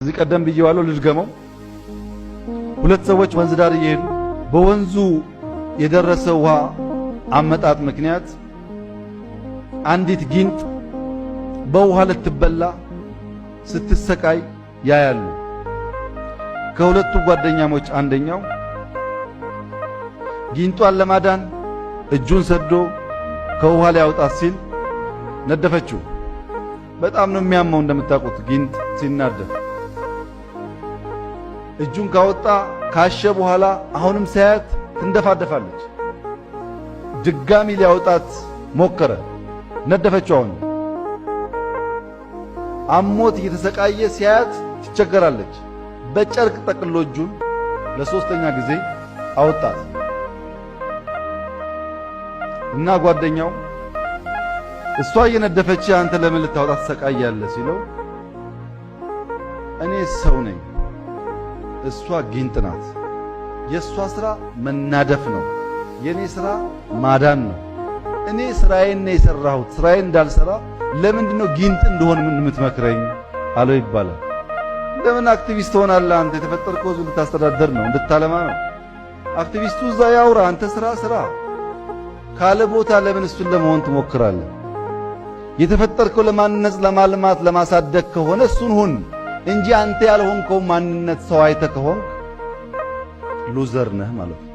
እዚህ ቀደም ብየዋለሁ ልድገመው። ሁለት ሰዎች ወንዝ ዳር እየሄዱ በወንዙ የደረሰ ውሃ አመጣጥ ምክንያት አንዲት ጊንጥ በውሃ ልትበላ ስትሰቃይ ያያሉ። ከሁለቱ ጓደኛሞች አንደኛው ጊንጧን ለማዳን እጁን ሰዶ ከውሃ ላይ ያውጣት ሲል ነደፈችው። በጣም ነው የሚያመው እንደምታውቁት ጊንጥ ሲናደፍ። እጁን ካወጣ ካሸ በኋላ አሁንም ሳያት ትንደፋደፋለች። ድጋሚ ሊያወጣት ሞከረ፣ ነደፈችው። አሁን አሞት እየተሰቃየ ሲያት ትቸገራለች። በጨርቅ ጠቅሎ እጁን ለሶስተኛ ጊዜ አወጣት እና ጓደኛው እሷ እየነደፈች አንተ ለምን ልታወጣ ትሰቃያለህ ሲለው እኔ ሰው ነኝ፣ እሷ ጊንጥ ናት። የእሷ ሥራ መናደፍ ነው፣ የኔ ሥራ ማዳን ነው። እኔ ስራዬን ነው የሰራሁት። ስራዬን እንዳልሰራ ለምንድነው ጊንጥ እንደሆን ምን የምትመክረኝ አለው ይባላል። ለምን አክቲቪስት ሆናለህ? አንተ የተፈጠርከው ህዝብ ልታስተዳደር ነው፣ እንድታለማ ነው። አክቲቪስቱ እዛ ያውራ፣ አንተ ስራ ካለ ቦታ ለምን እሱን ለመሆን ትሞክራለህ? የተፈጠርከው ለማንነጽ፣ ለማልማት፣ ለማሳደግ ከሆነ እሱን ሁን እንጂ አንተ ያልሆንከው ማንነት ሰው አይተህ ከሆንክ ሉዘር ነህ ማለት ነው።